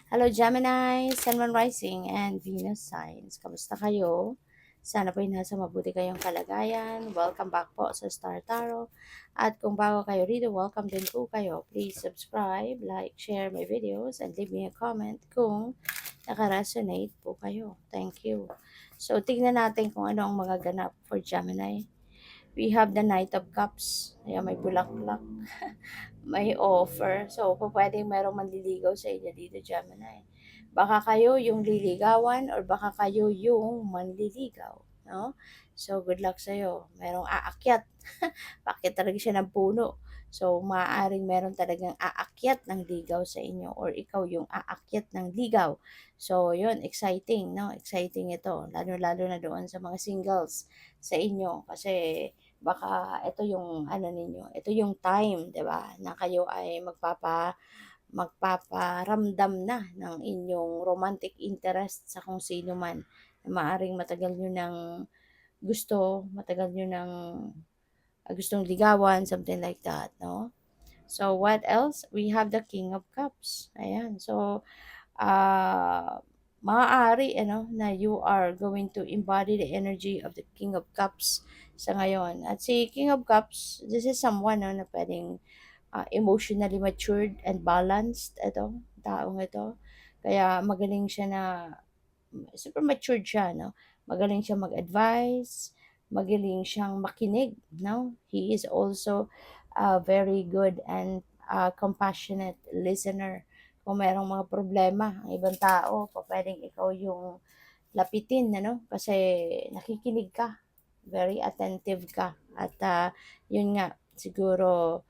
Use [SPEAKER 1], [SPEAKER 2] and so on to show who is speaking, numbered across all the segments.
[SPEAKER 1] Hello Gemini, Sun, Moon Rising, and Venus signs. Kamusta kayo? Sana po nasa mabuti kayong kalagayan. Welcome back po sa Star Tarot. At kung bago kayo rito, welcome din po kayo. Please subscribe, like, share my videos, and leave me a comment kung nakaresonate po kayo. Thank you. So, tingnan natin kung ano ang mga ganap for Gemini. We have the Knight of Cups. Ayan, may bulaklak. May offer. So, pwedeng merong manliligaw sa inyo dito, Gemini. Baka kayo yung liligawan or baka kayo yung manliligaw. No? So, good luck sa'yo. Merong aakyat. Paakyat talaga siya ng puno. So, maaaring meron talagang aakyat ng ligaw sa inyo or ikaw yung aakyat ng ligaw. So, yun, exciting, no? Exciting ito. Lalo-lalo na doon sa mga singles sa inyo. Kasi, baka ito yung ano ninyo, ito yung time, 'di ba? Na kayo ay magpaparamdam na ng inyong romantic interest sa kung sino man. Maaring matagal nyo nang gusto, matagal nyo nang gustong ligawan, something like that, no? So, what else? We have the King of Cups. Ayan. So, maaari na you are going to embody the energy of the King of Cups sa ngayon. At si King of Cups, this is someone na pwedeng emotionally matured and balanced ito, taong ito. Kaya magaling siya na super matured siya, no? Magaling siya mag-advise, magaling siyang makinig, no? He is also a very good and compassionate listener. Kung merong mga problema ang ibang tao, pwedeng ikaw yung lapitin, ano? Kasi nakikinig ka, very attentive ka. At yun nga, siguro,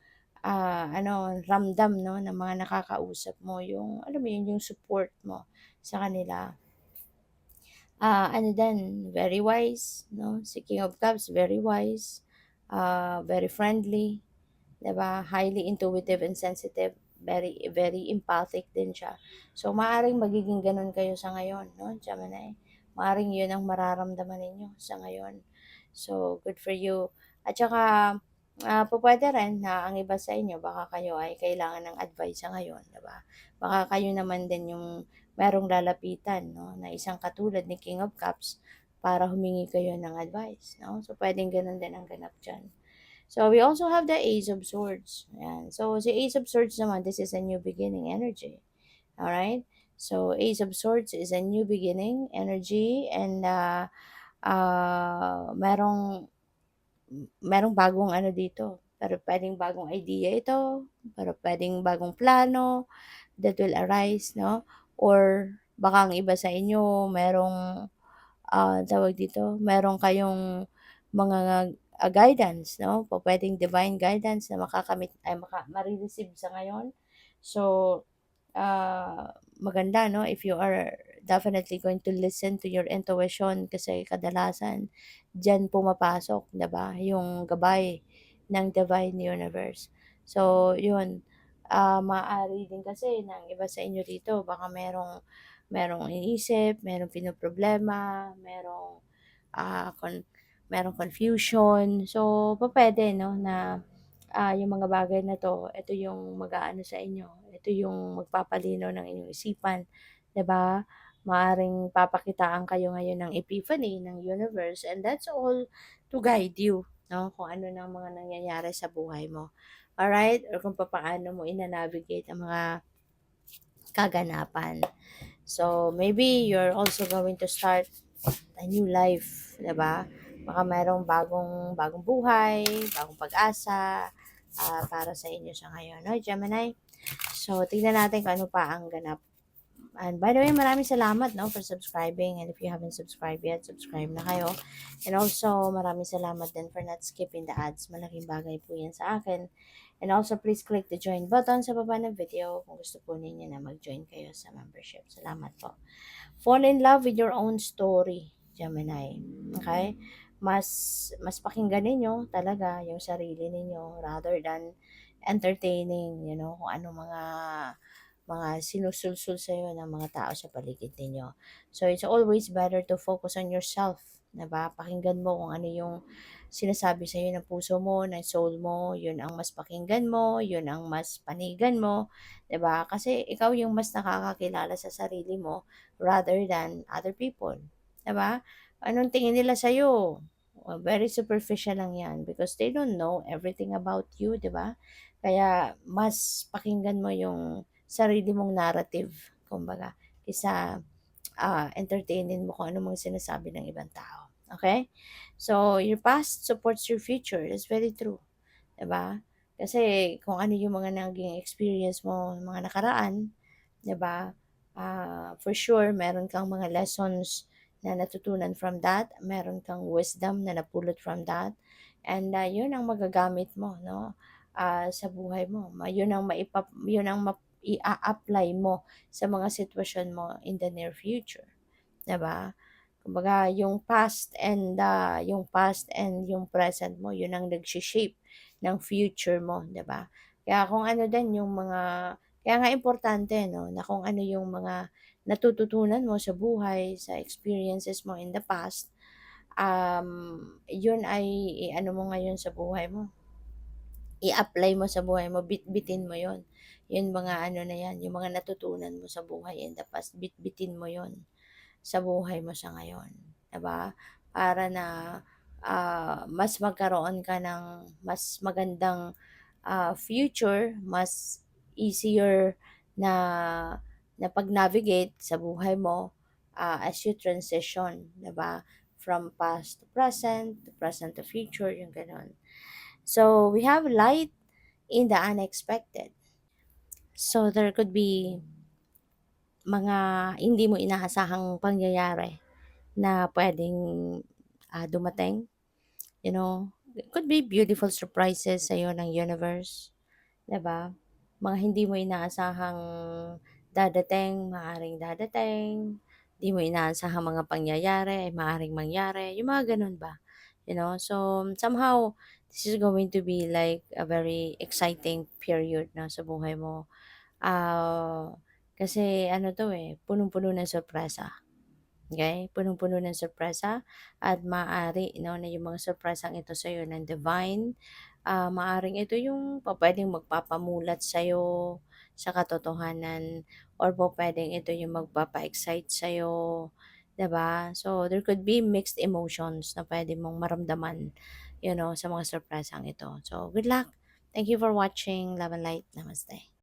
[SPEAKER 1] ramdam, no, ng mga nakakausap mo, yung, alam mo yun, yung support mo sa kanila. Ano din, very wise, no? Si King of Cups, very wise, very friendly, 'di ba? Highly intuitive and sensitive, very very empathic din siya. So maaring magiging ganun kayo sa ngayon, no, Gemini. Maaring 'yun ang mararamdaman ninyo sa ngayon. So good for you. At saka pupuwede rin na ang iba sa inyo baka kayo ay kailangan ng advice sa ngayon, 'di ba? Baka kayo naman din yung merong lalapitan, no, na isang katulad ni King of Cups para humingi kayo ng advice, no? So pwedeng ganun din ang ganap diyan. So we also have the Ace of Swords. Ayan. So si Ace of Swords naman, this is a new beginning energy. All right? So Ace of Swords is a new beginning energy and merong bagong ano dito. Pero pwedeng bagong idea ito, pero pwedeng bagong plano that will arise, no? Or baka ang iba sa inyo merong tawag dito, meron kayong mga guidance, no? Pupuwedeng divine guidance na makakamit ay mare-receive sa ngayon. So, maganda, no, if you are definitely going to listen to your intuition kasi kadalasan diyan pumapasok, 'di ba, yung gabay ng divine universe. So, yun, maaari din kasi ng iba sa inyo dito baka merong iniisip, merong pinoproblema, merong confusion. So, pupuwede 'no na, yung mga bagay na 'to, ito yung mag-aano sa inyo, ito yung magpapalinaw ng inyong isipan, 'di ba? Maaaring papakitaan kayo ngayon ng epiphany ng universe and that's all to guide you, 'no, kung ano ng mga nangyayari sa buhay mo. Alright? Or kung papaano mo ina-navigate ang mga kaganapan. So, maybe you're also going to start a new life, 'di ba? Baka mayroong bagong bagong buhay, bagong pag-asa para sa inyo sa ngayon, no, Gemini? So, tingnan natin kung ano pa ang ganap. And by the way, maraming salamat, no, for subscribing. And if you haven't subscribed yet, subscribe na kayo. And also, maraming salamat din for not skipping the ads. Malaking bagay po yan sa akin. And also, please click the join button sa baba ng video kung gusto po ninyo na mag-join kayo sa membership. Salamat po. Fall in love with your own story, Gemini. Okay? Mas pakinggan ninyo talaga yung sarili ninyo rather than entertaining, kung ano mga mga sinusulsul sa'yo ng mga tao sa paligid ninyo. So, it's always better to focus on yourself, 'di ba? Pakinggan mo kung ano yung sinasabi sa'yo ng puso mo, ng soul mo, yun ang mas pakinggan mo, yun ang mas panigan mo, 'di ba? Kasi ikaw yung mas nakakakilala sa sarili mo rather than other people, 'di ba? Anong tingin nila sa'yo? Very superficial lang 'yan because they don't know everything about you, 'di ba? Kaya mas pakinggan mo yung sarili mong narrative kumbaga, kaysa, entertainin mo kung ano mga sinasabi ng ibang tao, okay? So, your past supports your future, that's very true, 'di ba? Kasi kung ano yung mga naging experience mo mga nakaraan, 'di ba, for sure meron kang mga lessons na natutunan from that, meron kang wisdom na napulot from that, and, yun ang magagamit mo 'no, sa buhay mo. Yun ang yun ang ia-apply mo sa mga sitwasyon mo in the near future, 'di ba? Kumbaga yung past and yung present mo, yun ang nagshi-shape ng future mo, 'di ba? Kaya kung ano din yung mga kaya nga importante 'no, na kung ano yung mga natututunan mo sa buhay, sa experiences mo in the past, yun ay i-ano mo ngayon sa buhay mo, i-apply mo sa buhay mo, bitbitin mo yon. Yung mga ano na yan, yung mga natutunan mo sa buhay in the past, bitbitin mo yon sa buhay mo sa ngayon, 'di ba? Para na, mas magkaroon ka ng mas magandang, future, mas easier na na pag-navigate sa buhay mo, as you transition, 'di ba? From past to present to future, yung gano'n. So, we have light in the unexpected. So, there could be mga hindi mo inaasahang pangyayari na puwedeng, dumating, you know? It could be beautiful surprises sa'yo ng universe, 'di ba? Mga hindi mo inaasahang dadating, 'di mo inaasahang mga pangyayari ay maaaring mangyari, yung mga gano'n ba, you know? So, somehow, this is going to be like a very exciting period na sa buhay mo. Kasi ano 'to, eh, punong-puno ng sorpresa. Okay, punong-puno ng sorpresa at maaari 'no, na yung mga sorpresang ito sa'yo ng divine, maaaring ito yung pupuwedeng magpapamulat sa'yo sa katotohanan or pupuwedeng ito yung magpapa-excite sa'yo, 'di ba? So, there could be mixed emotions na puwede mong maramdaman, sa mga sorpresang ito. So, good luck. Thank you for watching. Love and light. Namaste.